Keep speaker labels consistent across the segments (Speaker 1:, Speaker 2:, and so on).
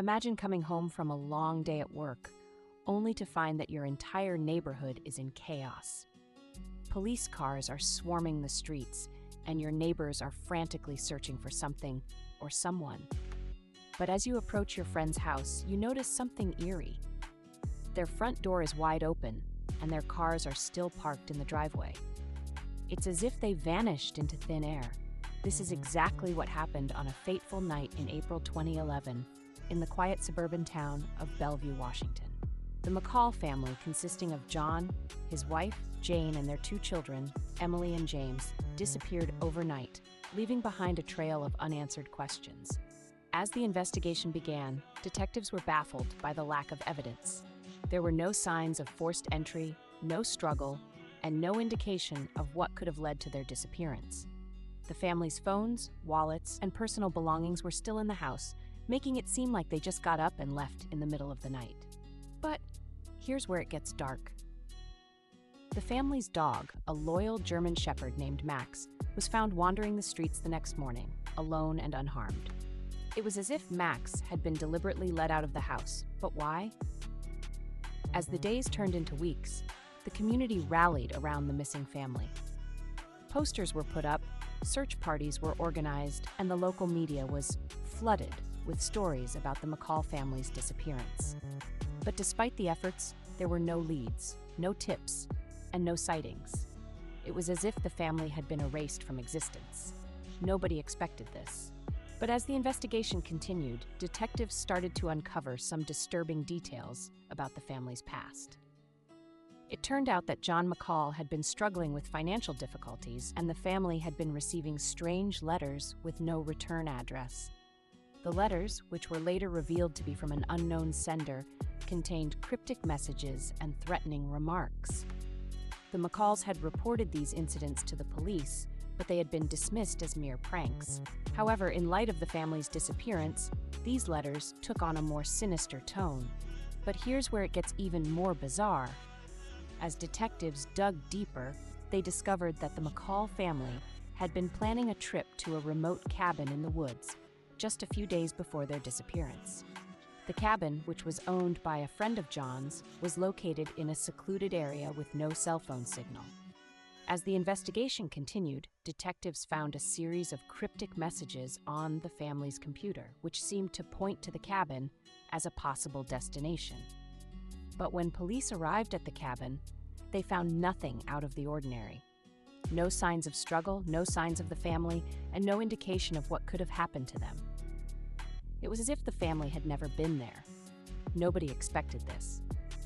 Speaker 1: Imagine coming home from a long day at work, only to find that your entire neighborhood is in chaos. Police cars are swarming the streets, and your neighbors are frantically searching for something or someone. But as you approach your friend's house, you notice something eerie. Their front door is wide open, and their cars are still parked in the driveway. It's as if they vanished into thin air. This is exactly what happened on a fateful night in April 2011 in the quiet suburban town of Bellevue, Washington. The McCall family, consisting of John, his wife, Jane, and their two children, Emily and James, disappeared overnight, leaving behind a trail of unanswered questions. As the investigation began, detectives were baffled by the lack of evidence. There were no signs of forced entry, no struggle, and no indication of what could have led to their disappearance. The family's phones, wallets, and personal belongings were still in the house, making it seem like they just got up and left in the middle of the night. But here's where it gets dark. The family's dog, a loyal German Shepherd named Max, was found wandering the streets the next morning, alone and unharmed. It was as if Max had been deliberately let out of the house, but why? As the days turned into weeks, the community rallied around the missing family. Posters were put up, search parties were organized, and the local media was flooded with stories about the McCall family's disappearance. But despite the efforts, there were no leads, no tips, and no sightings. It was as if the family had been erased from existence. Nobody expected this. But as the investigation continued, detectives started to uncover some disturbing details about the family's past. It turned out that John McCall had been struggling with financial difficulties, and the family had been receiving strange letters with no return address. The letters, which were later revealed to be from an unknown sender, contained cryptic messages and threatening remarks. The McCalls had reported these incidents to the police, but they had been dismissed as mere pranks. However, in light of the family's disappearance, these letters took on a more sinister tone. But here's where it gets even more bizarre. As detectives dug deeper, they discovered that the McCall family had been planning a trip to a remote cabin in the woods just a few days before their disappearance. The cabin, which was owned by a friend of John's, was located in a secluded area with no cell phone signal. As the investigation continued, detectives found a series of cryptic messages on the family's computer, which seemed to point to the cabin as a possible destination. But when police arrived at the cabin, they found nothing out of the ordinary. No signs of struggle, no signs of the family, and no indication of what could have happened to them. It was as if the family had never been there. Nobody expected this.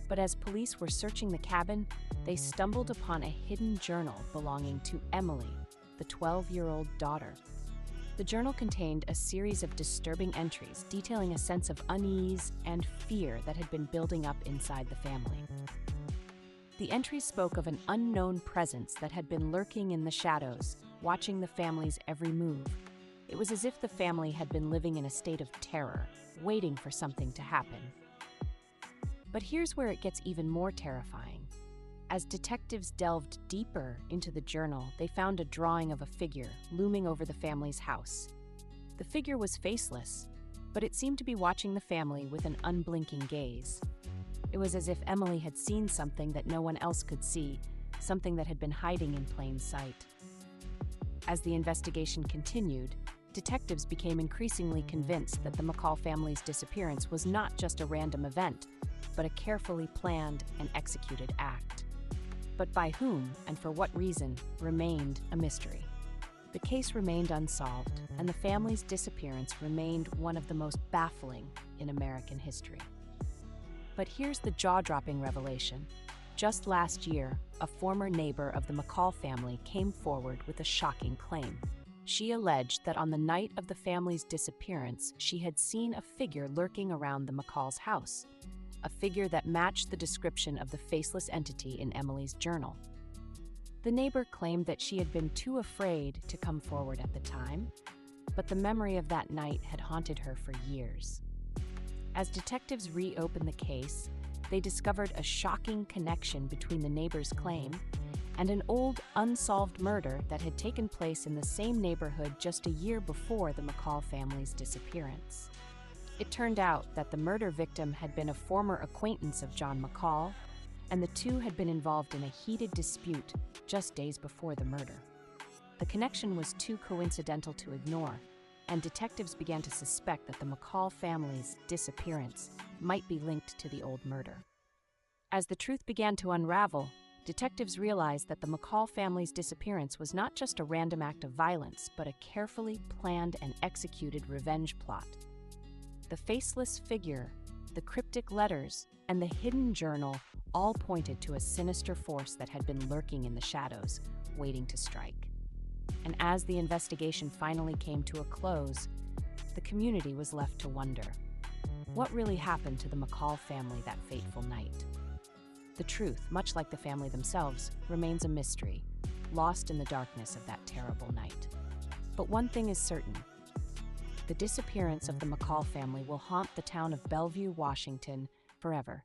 Speaker 1: But as police were searching the cabin, they stumbled upon a hidden journal belonging to Emily, the 12-year-old daughter. The journal contained a series of disturbing entries detailing a sense of unease and fear that had been building up inside the family. The entries spoke of an unknown presence that had been lurking in the shadows, watching the family's every move. It was as if the family had been living in a state of terror, waiting for something to happen. But here's where it gets even more terrifying. As detectives delved deeper into the journal, they found a drawing of a figure looming over the family's house. The figure was faceless, but it seemed to be watching the family with an unblinking gaze. It was as if Emily had seen something that no one else could see, something that had been hiding in plain sight. As the investigation continued, detectives became increasingly convinced that the McCall family's disappearance was not just a random event, but a carefully planned and executed act. But by whom and for what reason remained a mystery. The case remained unsolved, and the family's disappearance remained one of the most baffling in American history. But here's the jaw-dropping revelation. Just last year, a former neighbor of the McCall family came forward with a shocking claim. She alleged that on the night of the family's disappearance, she had seen a figure lurking around the McCall's house, a figure that matched the description of the faceless entity in Emily's journal. The neighbor claimed that she had been too afraid to come forward at the time, but the memory of that night had haunted her for years. As detectives reopened the case, they discovered a shocking connection between the neighbor's claim and an old, unsolved murder that had taken place in the same neighborhood just a year before the McCall family's disappearance. It turned out that the murder victim had been a former acquaintance of John McCall, and the two had been involved in a heated dispute just days before the murder. The connection was too coincidental to ignore, and detectives began to suspect that the McCall family's disappearance might be linked to the old murder. As the truth began to unravel, detectives realized that the McCall family's disappearance was not just a random act of violence, but a carefully planned and executed revenge plot. The faceless figure, the cryptic letters, and the hidden journal all pointed to a sinister force that had been lurking in the shadows, waiting to strike. And as the investigation finally came to a close, the community was left to wonder, what really happened to the McCall family that fateful night? The truth, much like the family themselves, remains a mystery, lost in the darkness of that terrible night. But one thing is certain: the disappearance of the McCall family will haunt the town of Bellevue, Washington, forever.